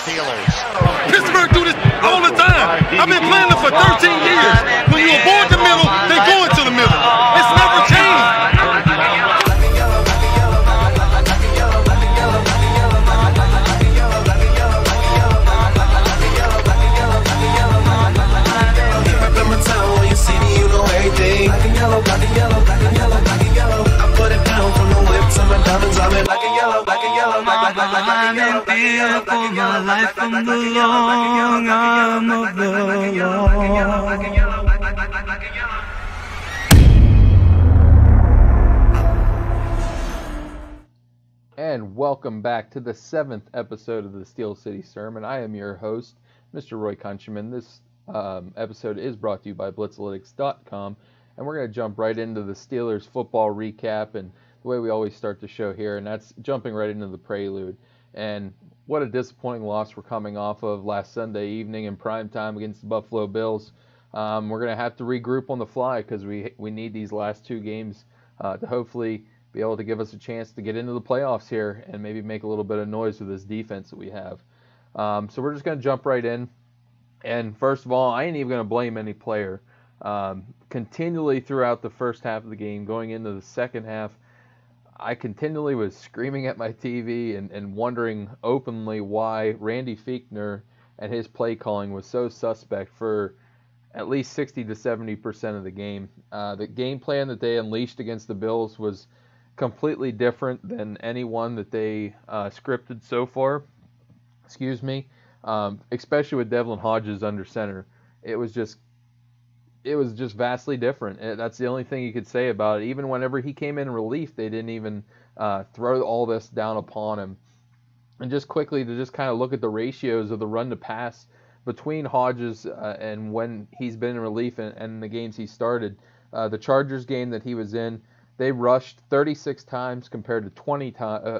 Steelers. Pittsburgh do this all the time. I've been playing them for 13 years. When you avoid the middle, they go into the middle. It's never changed. Black and yellow, black and yellow, black and yellow, black and yellow. I put it down from the whip to my diamonds. I'm in black and yellow, black and yellow, black and yellow, black and yellow, black and yellow, black and yellow, black and yellow, black and yellow, black and yellow, black and yellow, black and yellow, black and yellow. And welcome back to the 7th episode of the Steel City Sermon. I am your host, Mr. Roy Countryman. This episode is brought to you by Blitzalytics.com, and we're going to jump right into the Steelers football recap and the way we always start the show here, and that's jumping right into the prelude. And what a disappointing loss we're coming off of last Sunday evening in prime time against the Buffalo Bills. We're going to have to regroup on the fly because we need these last two games to hopefully be able to give us a chance to get into the playoffs here and maybe make a little bit of noise with this defense that we have. So we're just going to jump right in. And first of all, I ain't even going to blame any player. Continually throughout the first half of the game, going into the second half, I continually was screaming at my TV and wondering openly why Randy Fichtner and his play calling was so suspect for at least 60 to 70% of the game. The game plan that they unleashed against the Bills was completely different than any one that they scripted so far. Excuse me. Especially with Devlin Hodges under center. It was just vastly different. That's the only thing you could say about it. Even whenever he came in relief, they didn't even throw all this down upon him. And just quickly to just kind of look at the ratios of the run to pass between Hodges and when he's been in relief and the games he started. The Chargers game that he was in, they rushed 36 times compared to 20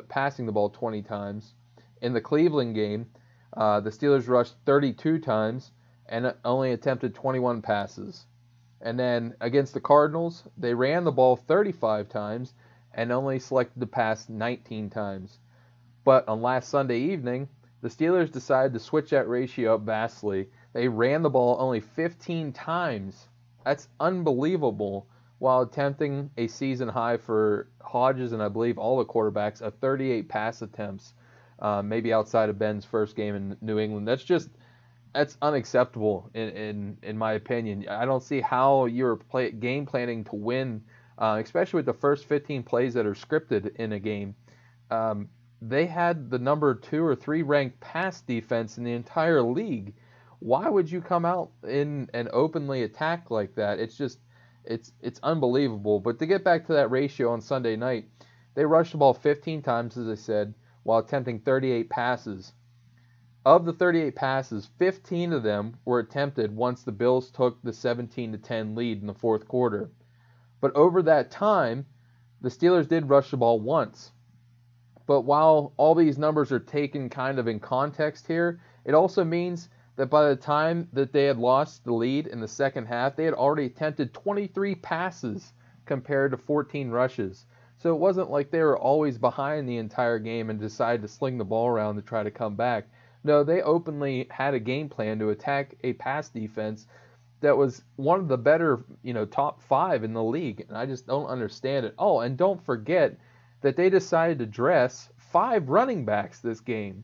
passing the ball 20 times. In the Cleveland game, the Steelers rushed 32 times and only attempted 21 passes. And then against the Cardinals, they ran the ball 35 times and only selected to pass 19 times. But on last Sunday evening, the Steelers decided to switch that ratio up vastly. They ran the ball only 15 times. That's unbelievable, while attempting a season high for Hodges and I believe all the quarterbacks of 38 pass attempts. Maybe outside of Ben's first game in New England. That's unacceptable in my opinion. I don't see how you're game planning to win, especially with the first 15 plays that are scripted in a game. They had the number 2 or 3 ranked pass defense in the entire league. Why would you come out in and openly attack like that? It's unbelievable. But to get back to that ratio on Sunday night, they rushed the ball 15 times, as I said, while attempting 38 passes. Of the 38 passes, 15 of them were attempted once the Bills took the 17-10 lead in the fourth quarter. But over that time, the Steelers did rush the ball once. But while all these numbers are taken kind of in context here, it also means that by the time that they had lost the lead in the second half, they had already attempted 23 passes compared to 14 rushes. So it wasn't like they were always behind the entire game and decided to sling the ball around to try to come back. No, they openly had a game plan to attack a pass defense that was one of the better, top 5 in the league. And I just don't understand it. Oh, and don't forget that they decided to dress 5 running backs this game.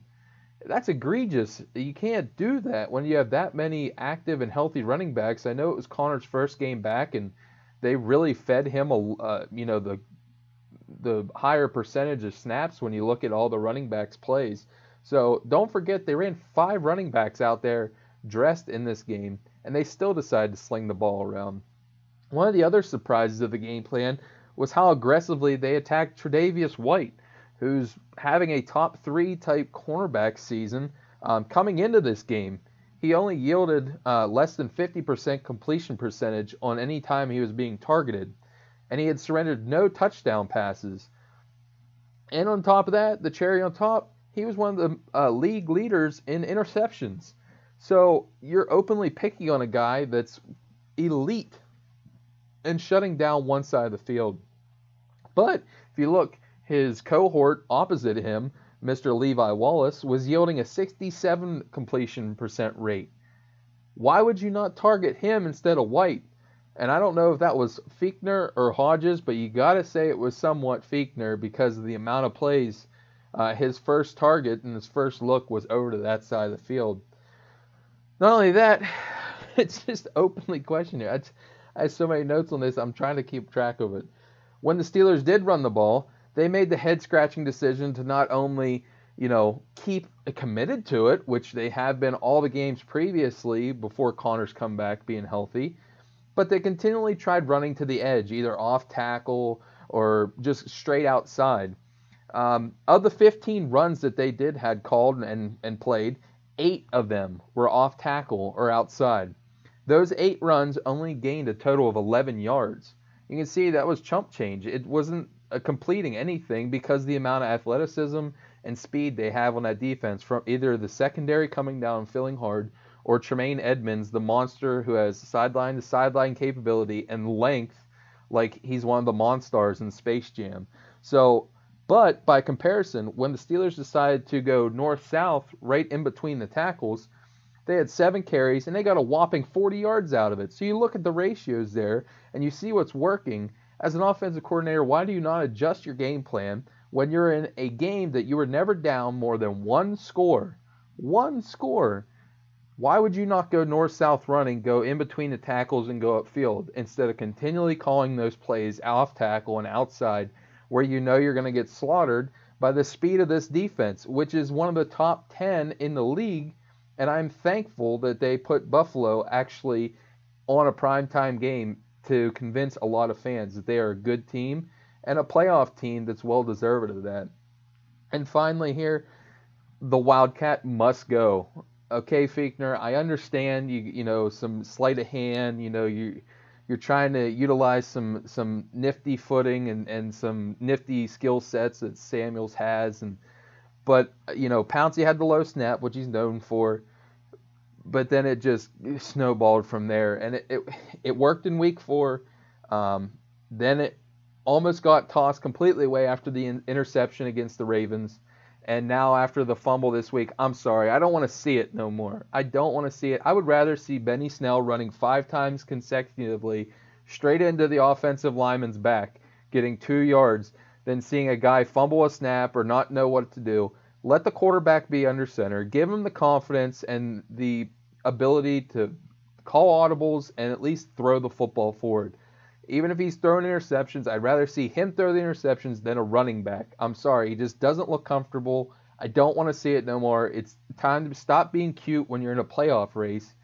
That's egregious. You can't do that when you have that many active and healthy running backs. I know it was Connor's first game back, and they really fed him the higher percentage of snaps when you look at all the running backs' plays. So don't forget they ran 5 running backs out there dressed in this game, and they still decided to sling the ball around. One of the other surprises of the game plan was how aggressively they attacked Tre'Davious White, who's having a top 3 type cornerback season coming into this game. He only yielded less than 50% completion percentage on any time he was being targeted, and he had surrendered no touchdown passes. And on top of that, the cherry on top, he was one of the league leaders in interceptions. So you're openly picking on a guy that's elite and shutting down one side of the field. But if you look, his cohort opposite him, Mr. Levi Wallace, was yielding a 67 completion percent rate. Why would you not target him instead of White? And I don't know if that was Fichtner or Hodges, but you got to say it was somewhat Fichtner because of the amount of plays. His first target and his first look was over to that side of the field. Not only that, it's just openly questionable. I have so many notes on this, I'm trying to keep track of it. When the Steelers did run the ball, they made the head-scratching decision to not only, keep committed to it, which they have been all the games previously before Connor's comeback being healthy, but they continually tried running to the edge, either off tackle or just straight outside. Of the 15 runs that they had called and played, 8 of them were off tackle or outside. Those 8 runs only gained a total of 11 yards. You can see that was chump change. It wasn't completing anything because the amount of athleticism and speed they have on that defense from either the secondary coming down and filling hard or Tremaine Edmonds, the monster who has sideline-to-sideline capability and length like he's one of the Monstars in Space Jam. But by comparison, when the Steelers decided to go north-south right in between the tackles, they had 7 carries and they got a whopping 40 yards out of it. So you look at the ratios there and you see what's working. As an offensive coordinator, why do you not adjust your game plan when you're in a game that you were never down more than 1 score? 1 score. Why would you not go north-south running, go in between the tackles and go upfield instead of continually calling those plays off tackle and outside where you know you're going to get slaughtered by the speed of this defense, which is one of the top 10 in the league, and I'm thankful that they put Buffalo actually on a primetime game to convince a lot of fans that they are a good team and a playoff team that's well-deserved of that. And finally here, the Wildcat must go. Okay, Fichtner, I understand you some sleight of hand, you're trying to utilize some nifty footing and some nifty skill sets that Samuels has, but Pouncey had the low snap, which he's known for, but then it just snowballed from there, and it worked in week 4. Then it almost got tossed completely away after the interception against the Ravens. And now after the fumble this week, I'm sorry, I don't want to see it no more. I don't want to see it. I would rather see Benny Snell running 5 times consecutively straight into the offensive lineman's back, getting 2 yards, than seeing a guy fumble a snap or not know what to do. Let the quarterback be under center. Give him the confidence and the ability to call audibles and at least throw the football forward. Even if he's throwing interceptions, I'd rather see him throw the interceptions than a running back. I'm sorry, he just doesn't look comfortable. I don't want to see it no more. It's time to stop being cute when you're in a playoff race.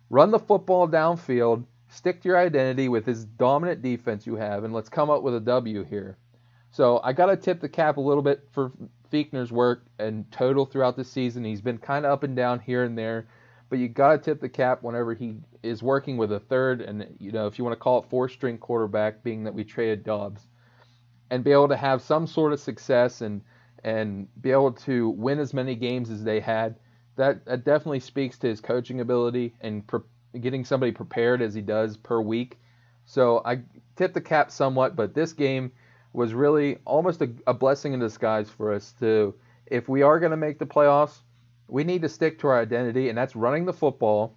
Run the football downfield, stick to your identity with this dominant defense you have, and let's come up with a W here. So I got to tip the cap a little bit for Fichtner's work and total throughout the season. He's been kind of up and down here and there, but you got to tip the cap whenever he is working with a third and, if you want to call it 4-string quarterback, being that we traded Dobbs, and be able to have some sort of success and be able to win as many games as they had. That definitely speaks to his coaching ability and getting somebody prepared as he does per week. So I tip the cap somewhat, but this game was really almost a blessing in disguise for us if we are going to make the playoffs, we need to stick to our identity, and that's running the football,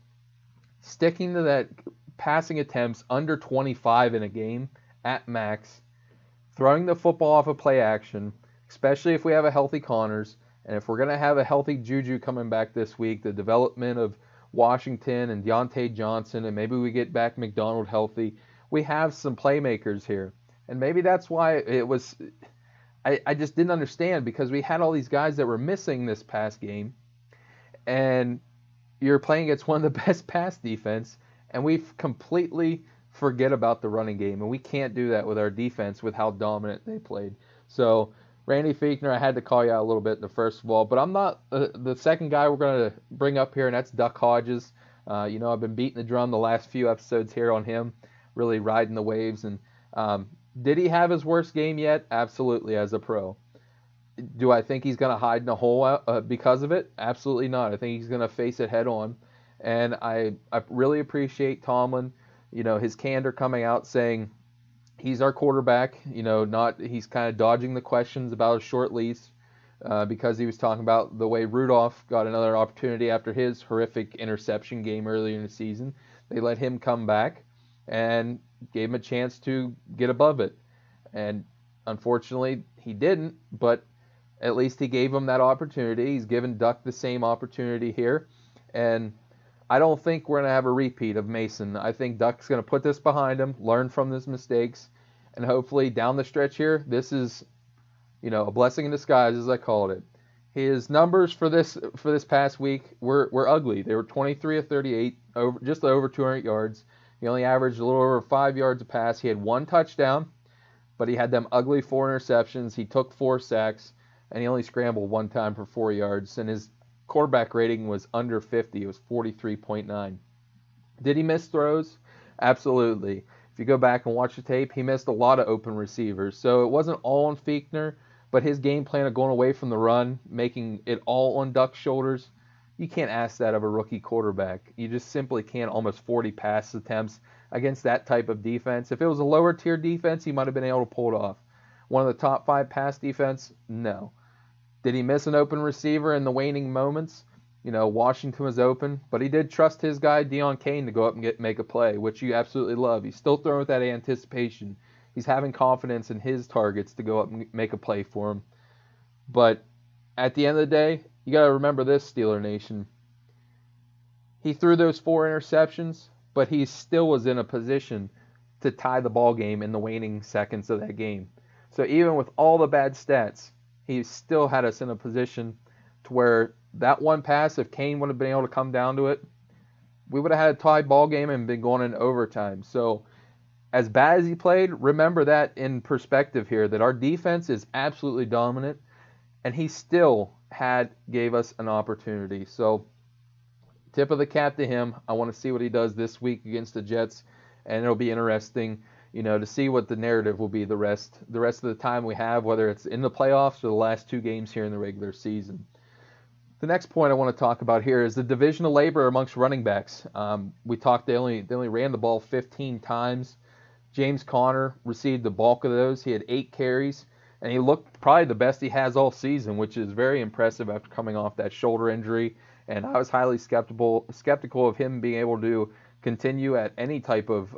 sticking to that passing attempts under 25 in a game at max, throwing the football off of play action, especially if we have a healthy Connors, and if we're going to have a healthy Juju coming back this week, the development of Washington and Deontay Johnson, and maybe we get back McDonald healthy, we have some playmakers here. And maybe that's why it was I just didn't understand, because we had all these guys that were missing this past game, and you're playing against one of the best pass defense, and we completely forget about the running game, and we can't do that with our defense with how dominant they played. So, Randy Fichtner, I had to call you out a little bit in the first of all, but I'm not the second guy we're going to bring up here, and that's Duck Hodges. I've been beating the drum the last few episodes here on him, really riding the waves, and did he have his worst game yet? Absolutely, as a pro. Do I think he's going to hide in a hole because of it? Absolutely not. I think he's going to face it head on. And I really appreciate Tomlin, his candor coming out saying he's our quarterback, he's kind of dodging the questions about a short lease, because he was talking about the way Rudolph got another opportunity after his horrific interception game earlier in the season. They let him come back and gave him a chance to get above it. And unfortunately, he didn't, but at least he gave him that opportunity. He's given Duck the same opportunity here. And I don't think we're going to have a repeat of Mason. I think Duck's going to put this behind him, learn from his mistakes, and hopefully down the stretch here, this is, a blessing in disguise, as I called it. His numbers for this past week were ugly. They were 23 of 38, just over 200 yards. He only averaged a little over 5 yards a pass. He had 1 touchdown, but he had them ugly 4 interceptions. He took 4 sacks, and he only scrambled 1 time for 4 yards. And his quarterback rating was under 50. It was 43.9. Did he miss throws? Absolutely. If you go back and watch the tape, he missed a lot of open receivers. So it wasn't all on Fichtner, but his game plan of going away from the run, making it all on Duck's shoulders, you can't ask that of a rookie quarterback. You just simply can't. Almost 40 pass attempts against that type of defense. If it was a lower tier defense, he might have been able to pull it off. One of the top 5 pass defense? No. Did he miss an open receiver in the waning moments? Washington was open, but he did trust his guy, Deion Kane, to go up and make a play, which you absolutely love. He's still throwing with that anticipation. He's having confidence in his targets to go up and make a play for him. But at the end of the day, you got to remember this, Steeler Nation. He threw those 4 interceptions, but he still was in a position to tie the ball game in the waning seconds of that game. So even with all the bad stats, he still had us in a position to where that one pass, if Kane would have been able to come down to it, we would have had a tied ball game and been going into overtime. So as bad as he played, remember that in perspective here, that our defense is absolutely dominant, and he still gave us an opportunity. So tip of the cap to him. I want to see what he does this week against the Jets, and it'll be interesting, to see what the narrative will be the rest of the time we have, whether it's in the playoffs or the last 2 games here in the regular season. The next point I want to talk about here is the division of labor amongst running backs. We talked they only ran the ball 15 times. James Conner received the bulk of those. He had 8 carries, and he looked probably the best he has all season, which is very impressive after coming off that shoulder injury. And I was highly skeptical of him being able to continue at any type of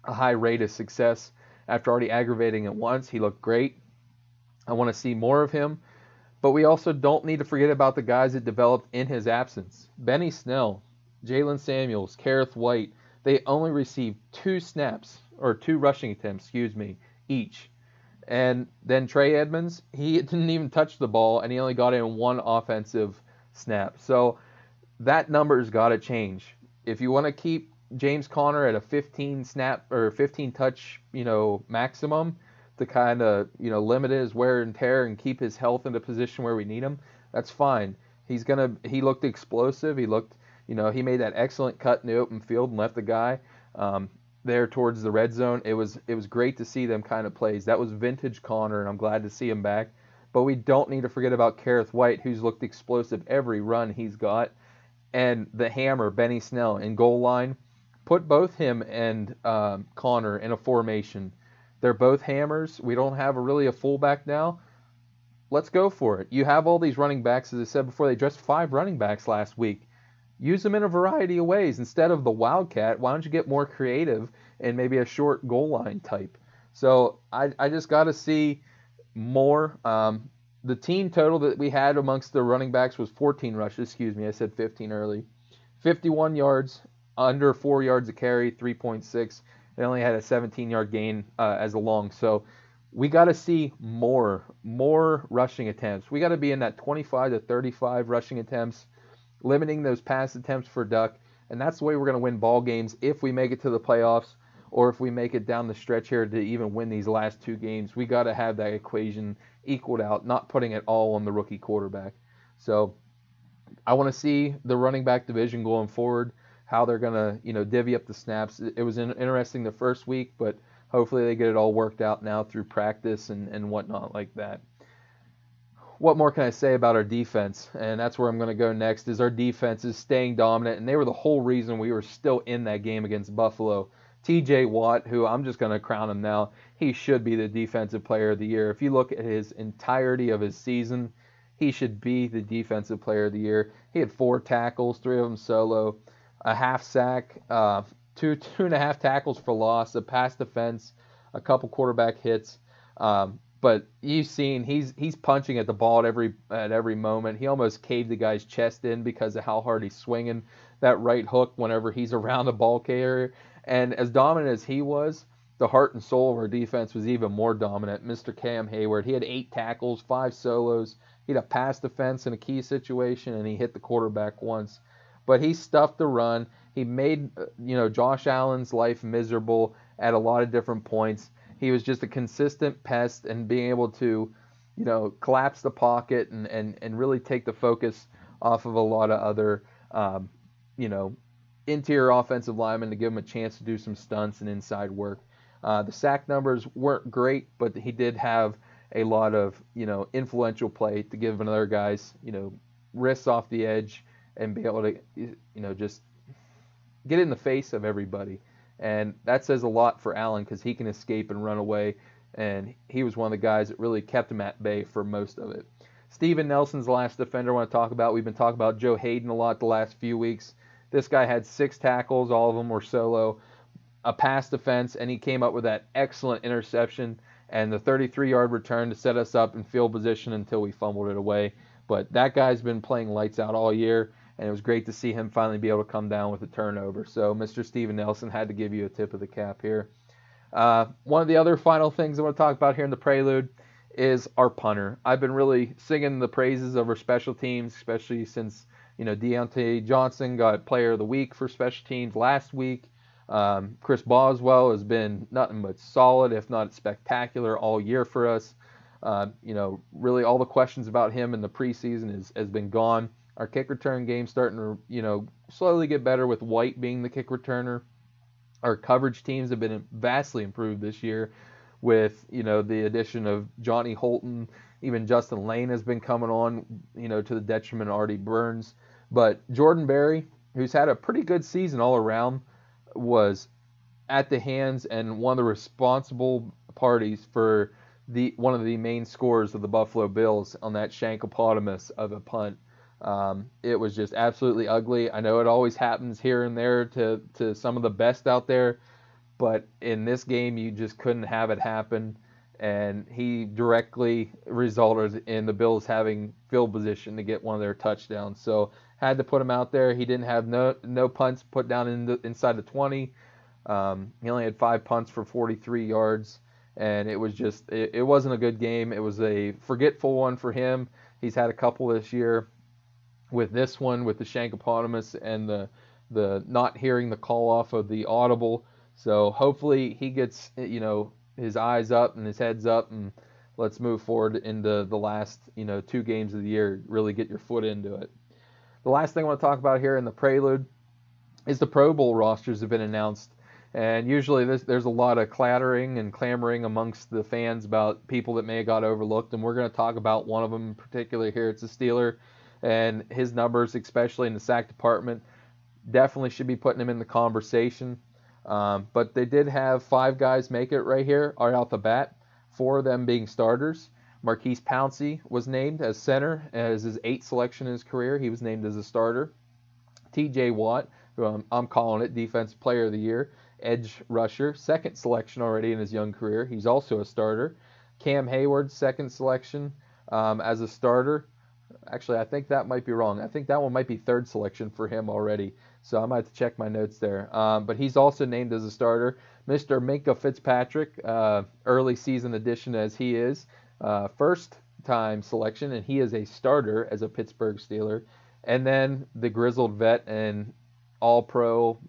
a high rate of success after already aggravating it once. He looked great. I want to see more of him. But we also don't need to forget about the guys that developed in his absence. Benny Snell, Jalen Samuels, Kareth White, they only received 2 rushing attempts, each. And then Trey Edmonds, he didn't even touch the ball, and he only got in 1 offensive snap. So that number's got to change. If you want to keep James Conner at a 15 snap or 15 touch, maximum to kind of, limit his wear and tear and keep his health in a position where we need him, that's fine. He looked explosive. He looked, he made that excellent cut in the open field and left the guy there towards the red zone. It was great to see them kind of plays. That was vintage Conner, and I'm glad to see him back. But we don't need to forget about Kareth White, who's looked explosive every run he's got. And the hammer, Benny Snell, in goal line. Put both him and Conner in a formation. They're both hammers. We don't have really a fullback now. Let's go for it. You have all these running backs. As I said before, they dressed 5 running backs last week. Use them in a variety of ways. Instead of the Wildcat, why don't you get more creative and maybe a short goal line type? So I just got to see more. The team total that we had amongst the running backs was 14 rushes. I said 15 early. 51 yards, under 4 yards a carry, 3.6. They only had a 17-yard gain as a long. So we got to see more rushing attempts. We got to be in that 25 to 35 rushing attempts, limiting those pass attempts for Duck. And that's the way we're going to win ball games if we make it to the playoffs, or if we make it down the stretch here to even win these last 2 games. We got to have that equation equaled out, not putting it all on the rookie quarterback. So I want to see the running back division going forward, how they're going to, divvy up the snaps. It was interesting the first week, but hopefully they get it all worked out now through practice and whatnot like that. What more can I say about our defense? And that's where I'm going to go next, is our defense is staying dominant, and they were the whole reason we were still in that game against Buffalo. TJ Watt, who I'm just going to crown him now, he should be the Defensive Player of the Year. If you look at his entirety of his season, he should be the Defensive Player of the Year. He had 4 tackles, 3 of them solo, a half sack, 2.5 tackles for loss, a pass defense, a couple quarterback hits. But you've seen he's punching at the ball at every moment. He almost caved the guy's chest in because of how hard he's swinging that right hook whenever he's around the ball carrier. And as dominant as he was, the heart and soul of our defense was even more dominant. Mr. Cam Hayward, he had 8 tackles, 5 solos. He had a pass defense in a key situation, and he hit the quarterback once. But he stuffed the run. He made Josh Allen's life miserable at a lot of different points. He was just a consistent pest, and being able to, collapse the pocket and really take the focus off of a lot of other, interior offensive linemen to give him a chance to do some stunts and inside work. The sack numbers weren't great, but he did have a lot of, influential play to give another guys, wrists off the edge and be able to, just get in the face of everybody. And that says a lot for Allen because he can escape and run away, and he was one of the guys that really kept him at bay for most of it. Steven Nelson's the last defender I want to talk about. We've been talking about Joe Hayden a lot the last few weeks. This guy had 6 tackles, all of them were solo, a pass defense, and he came up with that excellent interception and the 33-yard return to set us up in field position until we fumbled it away. But that guy's been playing lights out all year, and it was great to see him finally be able to come down with a turnover. So Mr. Steven Nelson had to give you a tip of the cap here. One of the other final things I want to talk about here in the prelude is our punter. I've been really singing the praises of our special teams, especially since Deontay Johnson got Player of the Week for special teams last week. Chris Boswell has been nothing but solid, if not spectacular, all year for us. Really all the questions about him in the preseason has been gone. Our kick return game's starting to, slowly get better with White being the kick returner. Our coverage teams have been vastly improved this year with, the addition of Johnny Holton. Even Justin Lane has been coming on, to the detriment of Artie Burns. But Jordan Berry, who's had a pretty good season all around, was at the hands and one of the responsible parties for one of the main scorers of the Buffalo Bills on that shankopotamus of a punt. It was just absolutely ugly. I know it always happens here and there to some of the best out there, but in this game you just couldn't have it happen, and he directly resulted in the Bills having field position to get one of their touchdowns. So had to put him out there. He didn't have no punts put down inside the 20. He only had 5 punts for 43 yards, and it was just it wasn't a good game. It was a forgetful one for him. He's had a couple this year. With this one, with the shankopotamus and the not hearing the call off of the audible. So hopefully he gets, his eyes up and his head's up, and let's move forward into the last, 2 games of the year. Really get your foot into it. The last thing I want to talk about here in the prelude is the Pro Bowl rosters have been announced. And usually there's a lot of clattering and clamoring amongst the fans about people that may have got overlooked. And we're going to talk about one of them in particular here. It's a Steeler. And his numbers, especially in the sack department, definitely should be putting him in the conversation. But they did have 5 guys make it right here, right out the bat, 4 of them being starters. Marquise Pouncey was named as center as his 8th selection in his career. He was named as a starter. TJ Watt, who I'm calling it Defensive Player of the Year, edge rusher, 2nd selection already in his young career. He's also a starter. Cam Hayward, 2nd selection as a starter. Actually, I think that might be wrong. I think that one might be 3rd selection for him already. So I might have to check my notes there. But he's also named as a starter. Mr. Minkah Fitzpatrick, early season addition as he is, 1st-time selection, and he is a starter as a Pittsburgh Steeler. And then the grizzled vet and all-pro,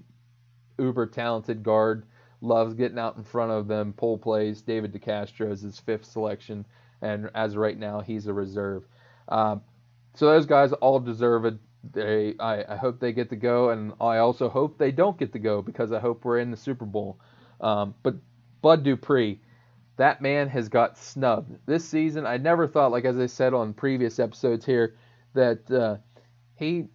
uber-talented guard, loves getting out in front of them, pull plays. David DeCastro is his 5th selection, and as of right now, he's a reserve. So those guys all deserve it. I hope they get to go, and I also hope they don't get to go because I hope we're in the Super Bowl. But Bud Dupree, that man has got snubbed this season. I never thought, like as I said on previous episodes here, that he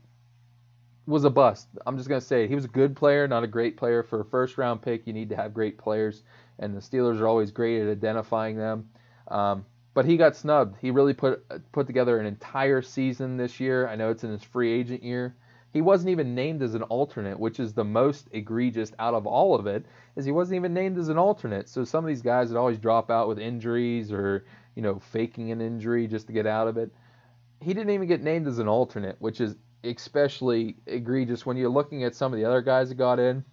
was a bust. I'm just going to say it. He was a good player, not a great player. For a first-round pick, you need to have great players, and the Steelers are always great at identifying them. But he got snubbed. He really put together an entire season this year. I know it's in his free agent year. He wasn't even named as an alternate, which is the most egregious out of all of it, is he wasn't even named as an alternate. So some of these guys would always drop out with injuries or, faking an injury just to get out of it. He didn't even get named as an alternate, which is especially egregious when you're looking at some of the other guys that got in.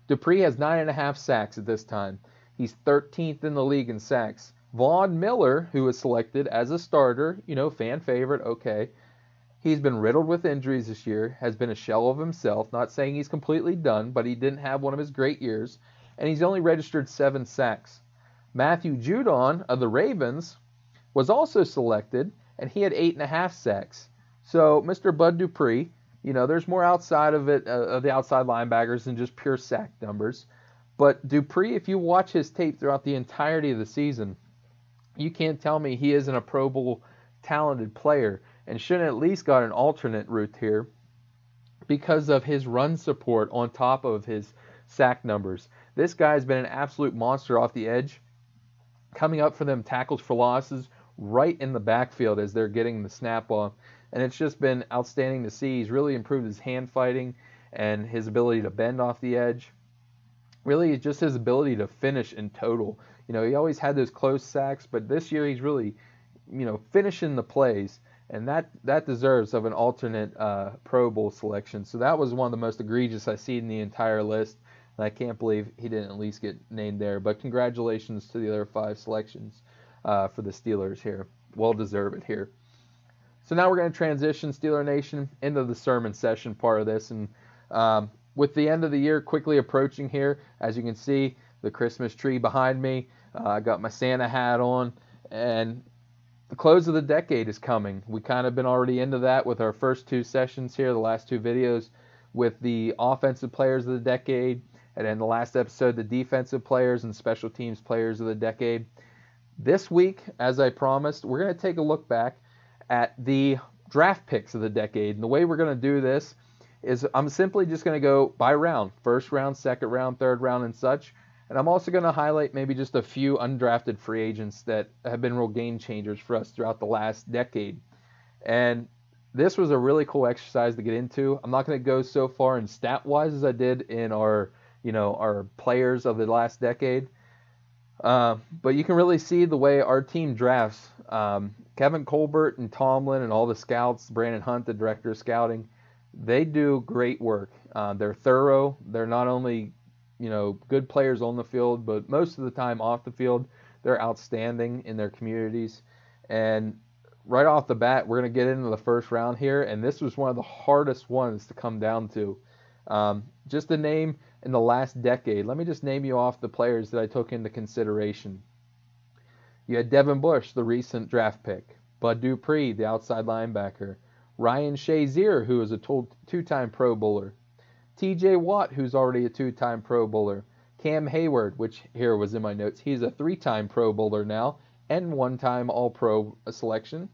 Dupree has 9.5 sacks at this time. He's 13th in the league in sacks. Von Miller, who was selected as a starter, fan favorite, okay. He's been riddled with injuries this year, has been a shell of himself, not saying he's completely done, but he didn't have one of his great years, and he's only registered 7 sacks. Matthew Judon of the Ravens was also selected, and he had 8.5 sacks. So Mr. Bud Dupree, there's more outside of it, of the outside linebackers than just pure sack numbers. But Dupree, if you watch his tape throughout the entirety of the season, you can't tell me he isn't a Pro Bowl talented player and shouldn't at least got an alternate route here because of his run support on top of his sack numbers. This guy's been an absolute monster off the edge, coming up for them tackles for losses right in the backfield as they're getting the snap off. And it's just been outstanding to see. He's really improved his hand fighting and his ability to bend off the edge. Really, just his ability to finish in total. He always had those close sacks, but this year he's really, finishing the plays. And that deserves of an alternate Pro Bowl selection. So that was one of the most egregious I see in the entire list. And I can't believe he didn't at least get named there. But congratulations to the other 5 selections for the Steelers here. Well deserved here. So now we're going to transition, Steeler Nation, into the sermon session part of this. And with the end of the year quickly approaching here, as you can see, the Christmas tree behind me. I got my Santa hat on. And the close of the decade is coming. We kind of been already into that with our first 2 sessions here, the last 2 videos, with the offensive players of the decade, and then the last episode, the defensive players and special teams players of the decade. This week, as I promised, we're going to take a look back at the draft picks of the decade. And the way we're going to do this is I'm simply just going to go by round, first round, second round, third round, and such. And I'm also going to highlight maybe just a few undrafted free agents that have been real game changers for us throughout the last decade. And this was a really cool exercise to get into. I'm not going to go so far in stat-wise as I did in our players of the last decade. But you can really see the way our team drafts. Kevin Colbert and Tomlin and all the scouts, Brandon Hunt, the director of scouting, they do great work. They're thorough. They're not only good players on the field, but most of the time off the field, they're outstanding in their communities. And right off the bat, we're going to get into the first round here, and this was one of the hardest ones to come down to. Just to name in the last decade, let me just name you off the players that I took into consideration. You had Devin Bush, the recent draft pick, Bud Dupree, the outside linebacker, Ryan Shazier, who is a 2-time Pro Bowler, TJ Watt, who's already a 2-time Pro Bowler, Cam Hayward, which here was in my notes, he's a 3-time Pro Bowler now, and 1-time All-Pro selection.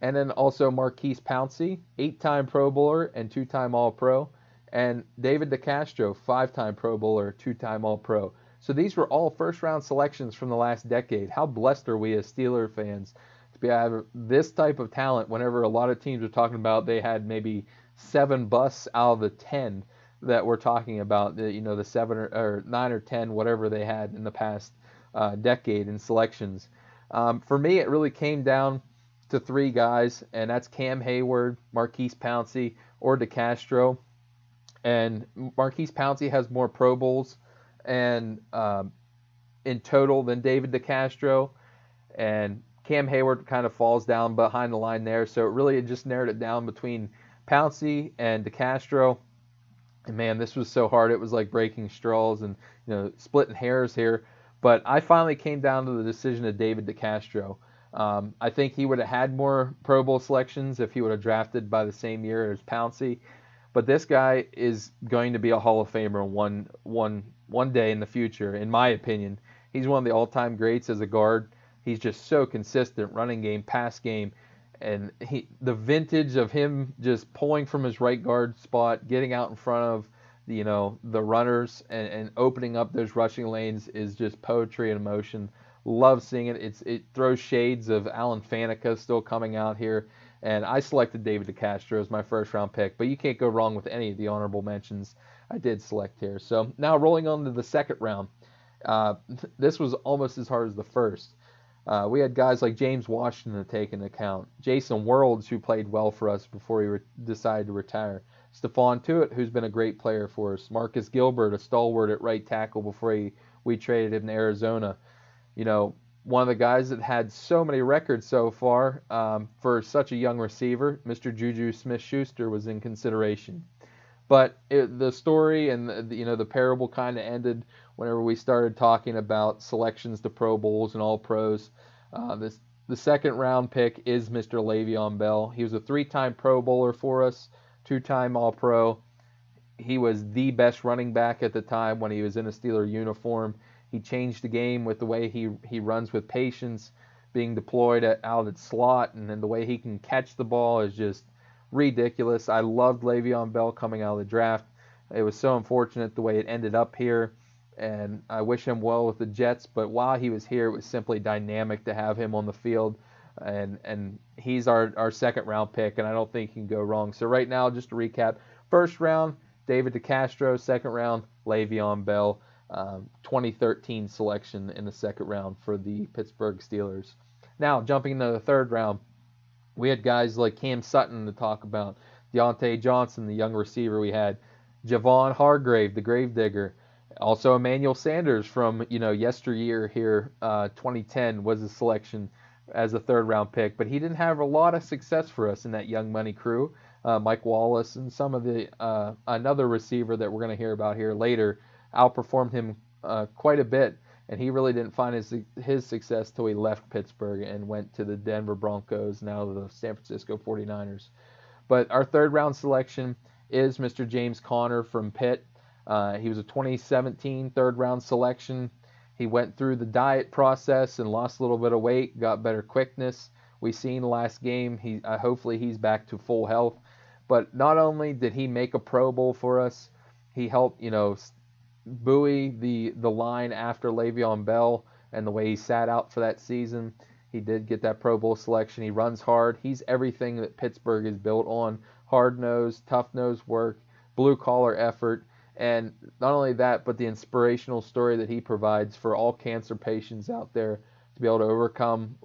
And then also Marquise Pouncey, 8-time Pro Bowler and 2-time All-Pro, and David DeCastro, 5-time Pro Bowler, 2-time All-Pro. So these were all first-round selections from the last decade. How blessed are we as Steeler fans to have this type of talent whenever a lot of teams are talking about they had maybe 7 busts out of the 10 that we're talking about, the 7 or 9 or 10, whatever they had in the past decade in selections. For me, it really came down to 3 guys, and that's Cam Hayward, Marquise Pouncey, or DeCastro. And Marquise Pouncey has more Pro Bowls and in total than David DeCastro, and Cam Hayward kind of falls down behind the line there. So it really just narrowed it down between Pouncey and DeCastro. And man, this was so hard. It was like breaking straws and splitting hairs here. But I finally came down to the decision of David DeCastro. I think he would have had more Pro Bowl selections if he would have drafted by the same year as Pouncey. But this guy is going to be a Hall of Famer one day in the future, in my opinion. He's one of the all-time greats as a guard. He's just so consistent, running game, pass game. And the vintage of him just pulling from his right guard spot, getting out in front of the runners and opening up those rushing lanes is just poetry in motion. Love seeing it. It throws shades of Alan Faneca still coming out here. And I selected David DeCastro as my first round pick, but you can't go wrong with any of the honorable mentions I did select here. So now rolling on to the second round. This was almost as hard as the first. We had guys like James Washington to take into account. Jason Worlds, who played well for us before he decided to retire. Stephon Tuitt, who's been a great player for us. Marcus Gilbert, a stalwart at right tackle before we traded him to Arizona. One of the guys that had so many records so far for such a young receiver, Mr. Juju Smith-Schuster, was in consideration. But the story and the parable kind of ended whenever we started talking about selections to Pro Bowls and All Pros. The second round pick is Mr. Le'Veon Bell. He was a 3-time Pro Bowler for us, 2-time All Pro. He was the best running back at the time when he was in a Steeler uniform. He changed the game with the way he runs with patience, being deployed out at slot, and then the way he can catch the ball is just ridiculous. I loved Le'Veon Bell coming out of the draft. It was so unfortunate the way it ended up here, and I wish him well with the Jets, but while he was here, it was simply dynamic to have him on the field, and he's our second round pick, and I don't think he can go wrong. So right now, just to recap, first round, David DeCastro, second round, Le'Veon Bell, 2013 selection in the second round for the Pittsburgh Steelers. Now, jumping into the third round, we had guys like Cam Sutton to talk about, Deontay Johnson, the young receiver we had, Javon Hargrave, the gravedigger, also Emmanuel Sanders from yesteryear here, 2010 was a selection as a third round pick, but he didn't have a lot of success for us in that young money crew. Mike Wallace and some of the another receiver that we're going to hear about here later outperformed him quite a bit, and he really didn't find his success till he left Pittsburgh and went to the Denver Broncos, now the San Francisco 49ers. But our third round selection is Mr. James Conner from Pitt. He was a 2017 third round selection. He went through the diet process and lost a little bit of weight, got better quickness. We seen last game. Hopefully he's back to full health. But not only did he make a Pro Bowl for us, he helped buoy the line after Le'Veon Bell and the way he sat out for that season. He did get that Pro Bowl selection. He runs hard. He's everything that Pittsburgh is built on. Hard-nosed, tough-nosed work, blue-collar effort. And not only that, but the inspirational story that he provides for all cancer patients out there to be able to overcome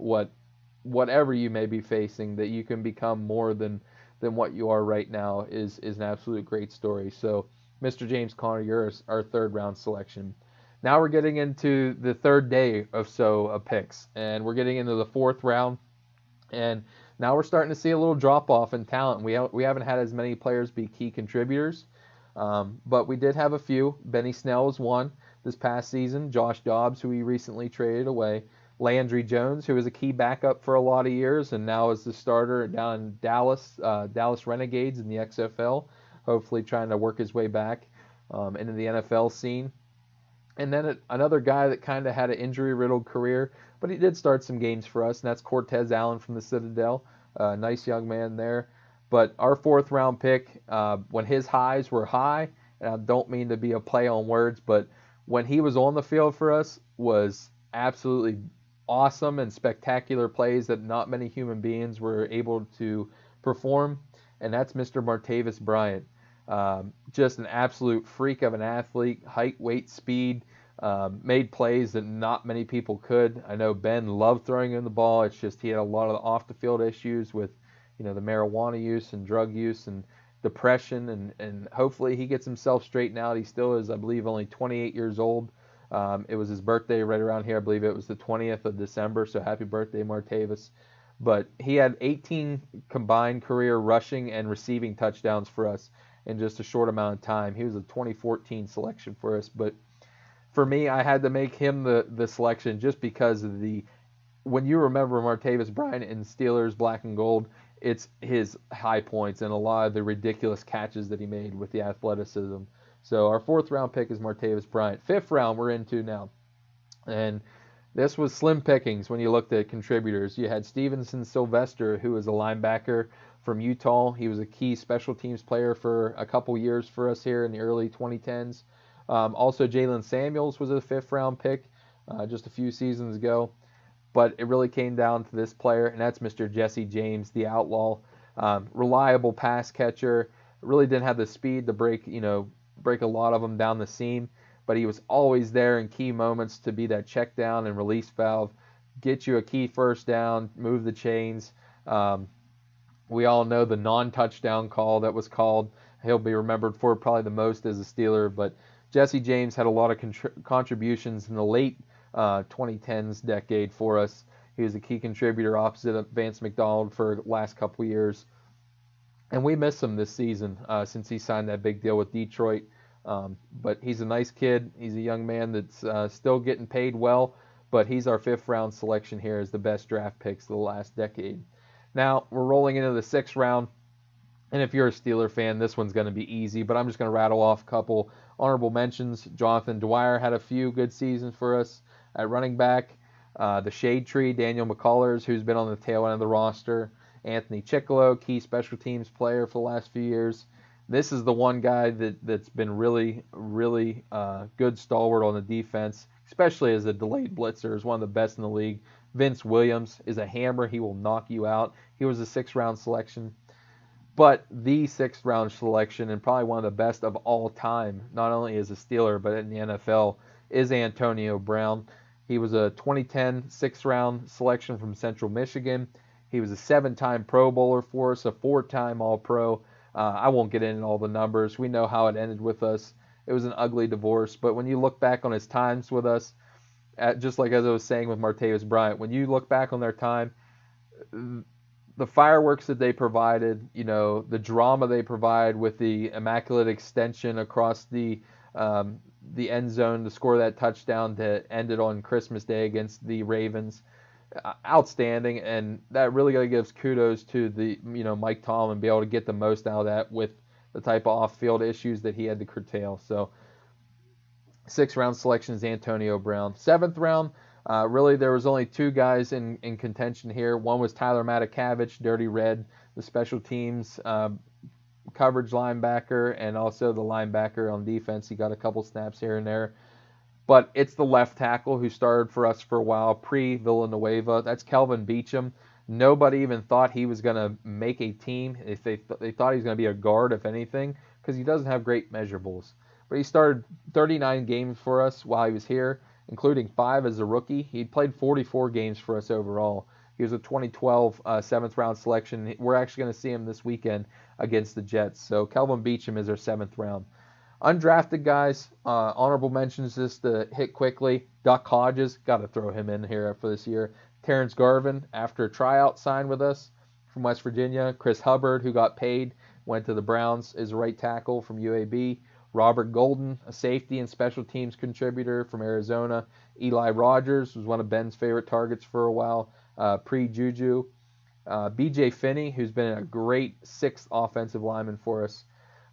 whatever you may be facing, that you can become more than what you are right now is an absolute great story. So, Mr. James Conner, you're our third round selection. Now we're getting into the third day of picks, and we're getting into the fourth round, and now we're starting to see a little drop off in talent. We haven't had as many players be key contributors, but we did have a few. Benny Snell was one this past season. Josh Dobbs, who we recently traded away. Landry Jones, who was a key backup for a lot of years, and now is the starter down in Dallas Renegades in the XFL. Hopefully trying to work his way back into the NFL scene. And then another guy that kind of had an injury-riddled career, but he did start some games for us, and that's Cortez Allen from the Citadel. Nice young man there. But our fourth-round pick, when his highs were high, and I don't mean to be a play on words, but when he was on the field for us was absolutely awesome and spectacular plays that not many human beings were able to perform, and that's Mr. Martavis Bryant. Just an absolute freak of an athlete, height, weight, speed, made plays that not many people could. I know Ben loved throwing him the ball. It's just he had a lot of off-the-field issues with, the marijuana use and drug use and depression, and hopefully he gets himself straightened out. He still is, I believe, only 28 years old. It was his birthday right around here. I believe it was the 20th of December, so happy birthday, Martavis. But he had 18 combined career rushing and receiving touchdowns for us in just a short amount of time. He was a 2014 selection for us, but for me, I had to make him the selection just because of when you remember Martavis Bryant in Steelers black and gold, it's his high points and a lot of the ridiculous catches that he made with the athleticism. So our fourth round pick is Martavis Bryant. Fifth round we're into now, and This was slim pickings when you looked at contributors. You had Stevenson Sylvester, who was a linebacker from Utah. He was a key special teams player for a couple years for us here in the early 2010s. Also, Jalen Samuels was a 5th-round pick just a few seasons ago. But it really came down to this player, and that's Mr. Jesse James, the outlaw. Reliable pass catcher. Really didn't have the speed to break a lot of them down the seam, but he was always there in key moments to be that check down and release valve, get you a key first down, move the chains. We all know the non-touchdown call that was called. He'll be remembered for probably the most as a Steeler, but Jesse James had a lot of contributions in the late 2010s decade for us. He was a key contributor opposite of Vance McDonald for the last couple years. And we miss him this season since he signed that big deal with Detroit. But he's a nice kid. He's a young man that's still getting paid well, but he's our 5th-round selection here as the best draft picks of the last decade. Now, we're rolling into the 6th round, and if you're a Steeler fan, this one's going to be easy, but I'm just going to rattle off a couple honorable mentions. Jonathan Dwyer had a few good seasons for us at running back. The Shade Tree, Daniel McCullers, who's been on the tail end of the roster. Anthony Chickalo, key special teams player for the last few years. This is the one guy that's been really good stalwart on the defense, especially as a delayed blitzer, is one of the best in the league. Vince Williams is a hammer. He will knock you out. He was a 6th-round selection. But the 6th-round selection, and probably one of the best of all time, not only as a Steeler, but in the NFL, is Antonio Brown. He was a 2010 6th-round selection from Central Michigan. He was a 7-time Pro Bowler for us, a 4-time All-Pro. I won't get into all the numbers. We know how it ended with us. It was an ugly divorce. But when you look back on his times with us, just like as I was saying with Martavis Bryant, when you look back on their time, the fireworks that they provided, the drama they provide with the immaculate extension across the end zone to score that touchdown that ended on Christmas Day against the Ravens, outstanding. And that really gives kudos to the Mike Tomlin, be able to get the most out of that with the type of off-field issues that he had to curtail. So 6th-round selection is Antonio Brown. 7th round, really there was only 2 guys in contention here. One was Tyler Matakavich, Dirty Red, the special teams coverage linebacker, and also the linebacker on defense. He got a couple snaps here and there. But it's the left tackle who started for us for a while, pre-Villanueva. That's Kelvin Beachum. Nobody even thought he was going to make a team. If they thought he was going to be a guard, if anything, because he doesn't have great measurables. But he started 39 games for us while he was here, including 5 as a rookie. He played 44 games for us overall. He was a 2012 7th-round selection. We're actually going to see him this weekend against the Jets. So Kelvin Beachum is our 7th round. Undrafted guys, honorable mentions just to hit quickly. Duck Hodges, got to throw him in here for this year. Terrence Garvin, after a tryout, signed with us from West Virginia. Chris Hubbard, who got paid, went to the Browns, is a right tackle from UAB. Robert Golden, a safety and special teams contributor from Arizona. Eli Rogers was one of Ben's favorite targets for a while, pre-Juju. B.J. Finney, who's been a great 6th offensive lineman for us.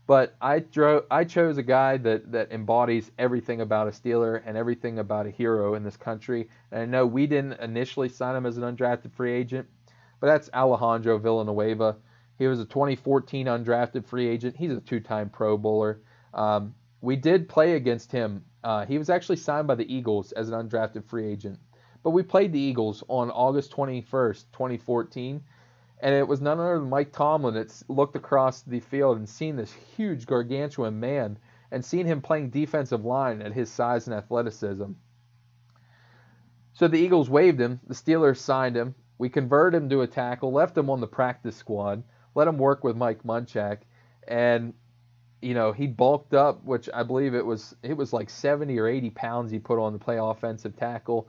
But I chose a guy that embodies everything about a Steeler and everything about a hero in this country. And I know we didn't initially sign him as an undrafted free agent, but that's Alejandro Villanueva. He was a 2014 undrafted free agent. He's a 2-time Pro Bowler. We did play against him. He was actually signed by the Eagles as an undrafted free agent. But we played the Eagles on August 21st, 2014. And it was none other than Mike Tomlin that looked across the field and seen this huge gargantuan man and seen him playing defensive line at his size and athleticism. So the Eagles waived him. The Steelers signed him. We converted him to a tackle, left him on the practice squad, let him work with Mike Munchak. And, he bulked up, which I believe it was like 70 or 80 pounds he put on to play offensive tackle.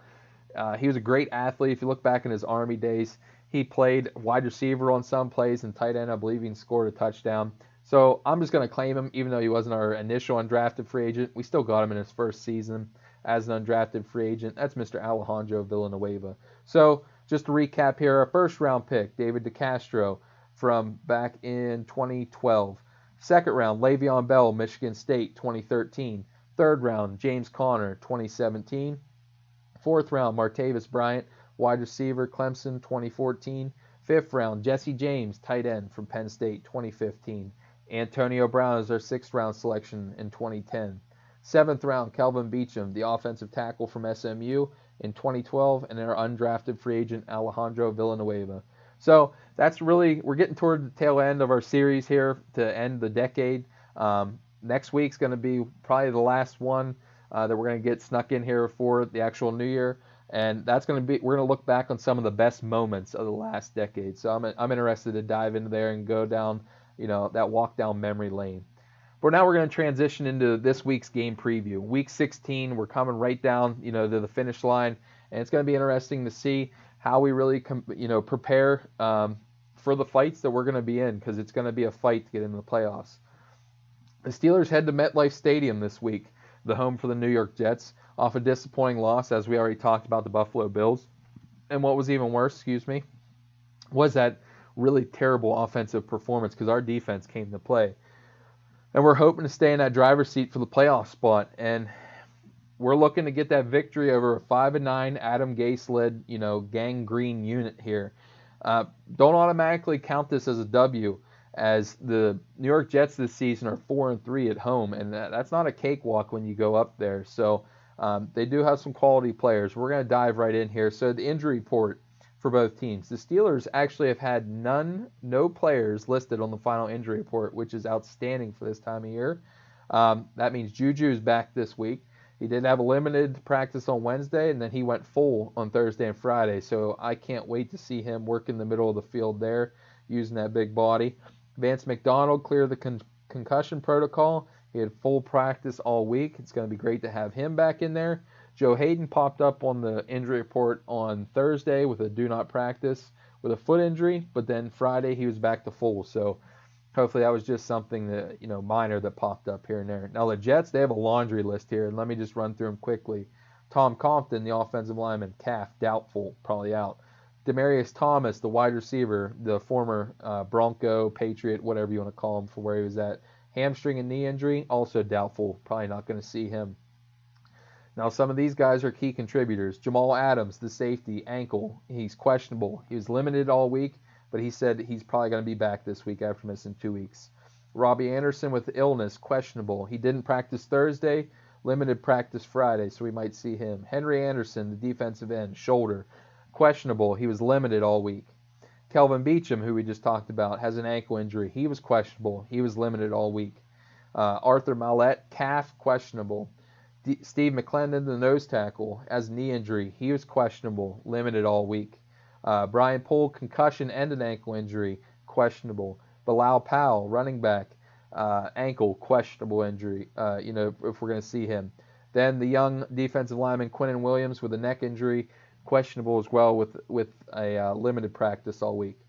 He was a great athlete. If you look back in his Army days, he played wide receiver on some plays and tight end. I believe he scored a touchdown. So I'm just going to claim him, even though he wasn't our initial undrafted free agent. We still got him in his first season as an undrafted free agent. That's Mr. Alejandro Villanueva. So just to recap here, our 1st-round pick, David DeCastro from back in 2012. 2nd round, Le'Veon Bell, Michigan State, 2013. 3rd round, James Conner, 2017. 4th round, Martavis Bryant, wide receiver, Clemson, 2014. 5th round, Jesse James, tight end from Penn State, 2015. Antonio Brown is our 6th round selection in 2010. 7th round, Kelvin Beachum, the offensive tackle from SMU in 2012, and our undrafted free agent, Alejandro Villanueva. So that's really, we're getting toward the tail end of our series here to end the decade. Next week's going to be probably the last one that we're going to get snuck in here for the actual new year. And that's going to be, we're going to look back on some of the best moments of the last decade. So I'm interested to dive into there and go down, that walk down memory lane. But now we're going to transition into this week's game preview. Week 16, we're coming right down, to the finish line. And it's going to be interesting to see how we really, prepare for the fights that we're going to be in, because it's going to be a fight to get into the playoffs. The Steelers head to MetLife Stadium this week, the home for the New York Jets, off a disappointing loss, as we already talked about the Buffalo Bills. And what was even worse, was that really terrible offensive performance, because our defense came to play. And we're hoping to stay in that driver's seat for the playoff spot. And we're looking to get that victory over a 5-9 Adam Gase-led, gangrene unit here. Don't automatically count this as a W, as the New York Jets this season are 4-3 at home, and that's not a cakewalk when you go up there. So they do have some quality players. We're going to dive right in here. So the injury report for both teams. The Steelers actually have had no players listed on the final injury report, which is outstanding for this time of year. That means Juju's back this week. He did have a limited practice on Wednesday, and then he went full on Thursday and Friday. So I can't wait to see him work in the middle of the field there, using that big body. Vance McDonald cleared the concussion protocol. He had full practice all week. It's going to be great to have him back in there. Joe Hayden popped up on the injury report on Thursday with a do not practice with a foot injury, but then Friday he was back to full. So hopefully that was just something that, minor that popped up here and there. Now the Jets, they have a laundry list here, and let me just run through them quickly. Tom Compton, the offensive lineman, calf, doubtful, probably out. Demarius Thomas, the wide receiver, the former Bronco, Patriot, whatever you want to call him for where he was at. Hamstring and knee injury, also doubtful. Probably not going to see him. Now, some of these guys are key contributors. Jamal Adams, the safety, ankle. He's questionable. He was limited all week, but he said he's probably going to be back this week after missing 2 weeks. Robbie Anderson with illness, questionable. He didn't practice Thursday, limited practice Friday, so we might see him. Henry Anderson, the defensive end, shoulder, questionable. He was limited all week. Kelvin Beachum, who we just talked about, has an ankle injury. He was questionable. He was limited all week. Arthur Mallette, calf, questionable. Steve McClendon, the nose tackle, has a knee injury. He was questionable, limited all week. Brian Poole, concussion and an ankle injury, questionable. Bilal Powell, running back, ankle, questionable injury, if we're going to see him. Then the young defensive lineman Quinnen Williams with a neck injury, questionable as well with a limited practice all week.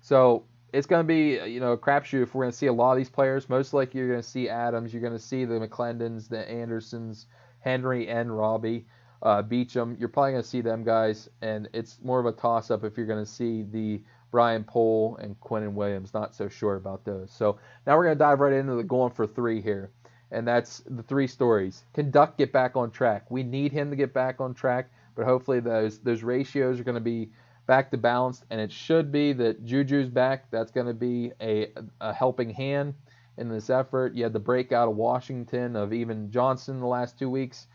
So it's going to be a crapshoot if we're going to see a lot of these players. Most likely you're going to see Adams, you're going to see the McClendons, the Andersons, Henry and Robbie, Beachum. You're probably going to see them guys, and it's more of a toss-up if you're going to see the Brian Poole and Quinnen Williams. Not so sure about those. So now we're going to dive right into the going for three here, and that's the three stories. Can Duck get back on track? We need him to get back on track, but hopefully those ratios are going to be back to balanced, and it should be that Juju's back. That's going to be a helping hand in this effort. You had the breakout of Washington, of even Johnson the last 2 weeks.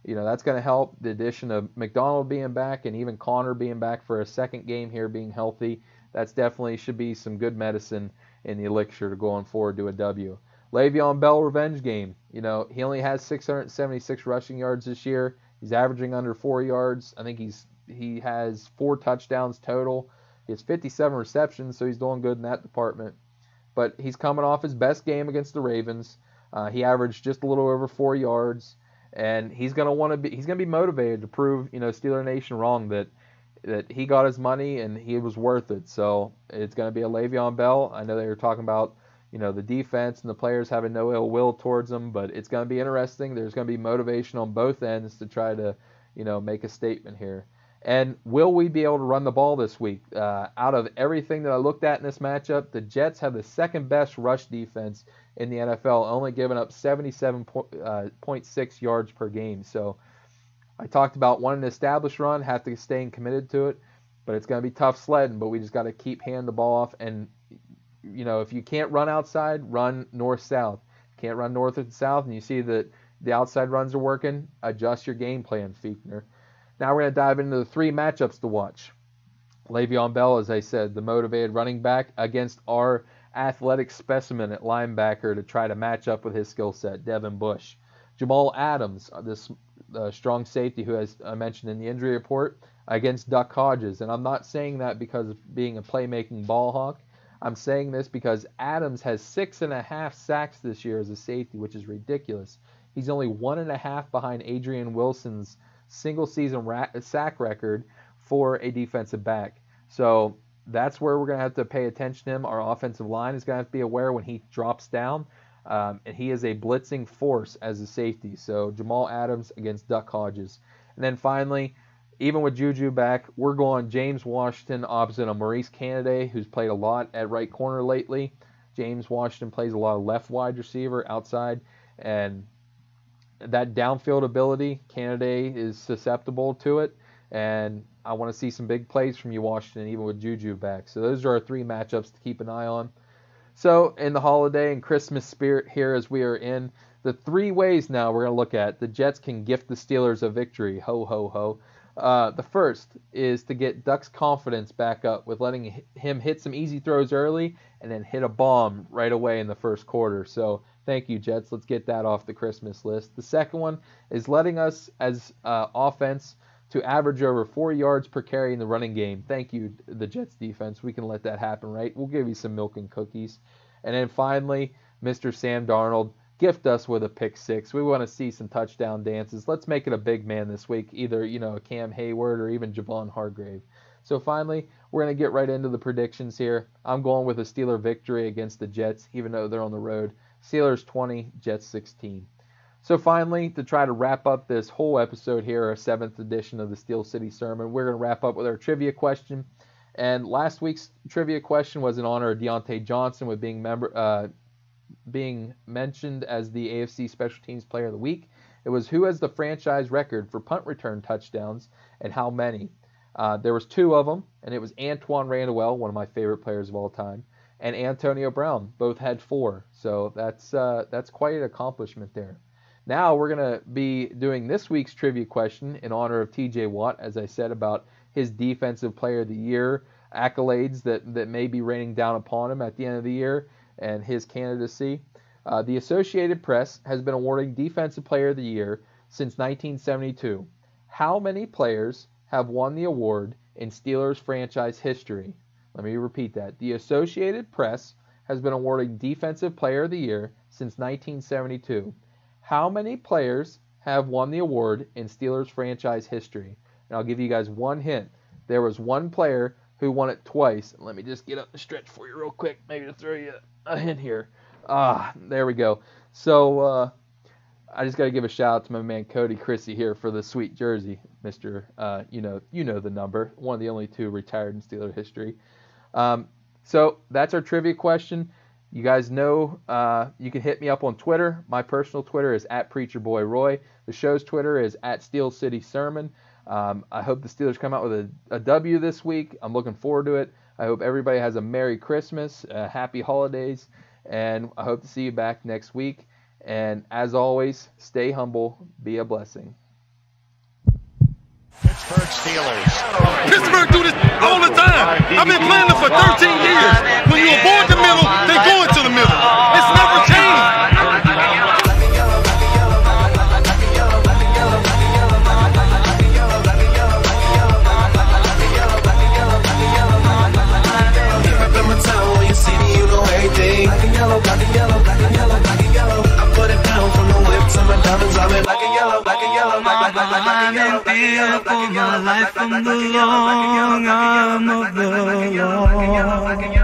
That's going to help. The addition of McDonald being back and even Connor being back for a second game here, being healthy, that's definitely should be some good medicine in the elixir to going forward to a W. Le'Veon Bell revenge game. He only has 676 rushing yards this year. He's averaging under 4 yards. I think he has 4 touchdowns total. He has 57 receptions, so he's doing good in that department. But he's coming off his best game against the Ravens. He averaged just a little over 4 yards, and he's going to be motivated to prove Steeler Nation wrong that he got his money and he was worth it. So it's going to be a Le'Veon Bell. I know they were talking about the defense and the players having no ill will towards him, but it's going to be interesting. There's going to be motivation on both ends to try to make a statement here. And will we be able to run the ball this week? Out of everything that I looked at in this matchup, the Jets have the second best rush defense in the NFL, only giving up 77.6 yards per game. So I talked about wanting to establish run, have to stay committed to it, but it's going to be tough sledding, but we just got to keep handing the ball off. And, you know, if you can't run outside, run north-south. Can't run north and south, and you see that the outside runs are working, adjust your game plan, Fiechner. Now we're going to dive into the 3 matchups to watch. Le'Veon Bell, as I said, the motivated running back against our athletic specimen at linebacker to try to match up with his skill set, Devin Bush. Jamal Adams, this strong safety who I mentioned in the injury report, against Duck Hodges. And I'm not saying that because of being a playmaking ball hawk. I'm saying this because Adams has 6.5 sacks this year as a safety, which is ridiculous. He's only 1.5 behind Adrian Wilson's single-season sack record for a defensive back. So that's where we're going to have to pay attention to him. Our offensive line is going to have to be aware when he drops down. And he is a blitzing force as a safety. So Jamal Adams against Duck Hodges. And then finally, even with Juju back, we're going James Washington opposite of Maurice Canady, who's played a lot at right corner lately. James Washington plays a lot of left wide receiver outside. And that downfield ability, Canady is susceptible to it. And I want to see some big plays from you, Washington, even with Juju back. So those are our 3 matchups to keep an eye on. So in the holiday and Christmas spirit here as we are in, the 3 ways now we're going to look at the Jets can gift the Steelers a victory. Ho, ho, ho. The first is to get Duck's confidence back up with letting him hit some easy throws early and then hit a bomb right away in the first quarter. So thank you, Jets. Let's get that off the Christmas list. The second one is letting us as offense to average over 4 yards per carry in the running game. Thank you, the Jets defense. We can let that happen, right? We'll give you some milk and cookies. And then finally, Mr. Sam Darnold, gift us with a pick 6. We want to see some touchdown dances. Let's make it a big man this week, either, you know, Cam Hayward or even Javon Hargrave. So finally, we're going to get right into the predictions here. I'm going with a Steeler victory against the Jets, even though they're on the road. Steelers 20, Jets 16. So finally, to try to wrap up this whole episode here, our 7th edition of the Steel City Sermon, we're going to wrap up with our trivia question. And last week's trivia question was in honor of Deontay Johnson with being mentioned as the AFC Special Teams Player of the Week. It was who has the franchise record for punt return touchdowns and how many. There was 2 of them, and it was Antoine Randall, one of my favorite players of all time, and Antonio Brown. Both had 4. So that's quite an accomplishment there. Now we're going to be doing this week's trivia question in honor of TJ Watt, as I said, about his Defensive Player of the Year accolades that may be raining down upon him at the end of the year and his candidacy. The Associated Press has been awarding Defensive Player of the Year since 1972. How many players have won the award in Steelers franchise history? Let me repeat that. The Associated Press has been awarding Defensive Player of the Year since 1972. How many players have won the award in Steelers franchise history? And I'll give you guys one hint. There was one player who won it twice. Let me just get up the stretch for you real quick, maybe to throw you a hint here. There we go. So I just got to give a shout out to my man Cody Chrissy here for the sweet jersey, Mr. You know the number. One of the only 2 retired in Steeler history. So that's our trivia question. You guys know you can hit me up on Twitter. My personal Twitter is @PreacherBoyRoy. The show's Twitter is @SteelCitySermon. I hope the Steelers come out with a W this week. I'm looking forward to it. I hope everybody has a Merry Christmas, Happy Holidays, and I hope to see you back next week. And as always, stay humble, be a blessing. Pittsburgh Steelers. Pittsburgh do this all the time. I've been playing them for 13 years. When you avoid the middle, they go into the middle. It's never changed. Black and yellow, black and yellow, black and yellow. I put it down from the whip to my diamonds. I'm in black and yellow, black and yellow, black and yellow, black and yellow, black and yellow, black and yellow, black and yellow, black and yellow, black and yellow, black and yellow, black and yellow, black and yellow, black and yellow.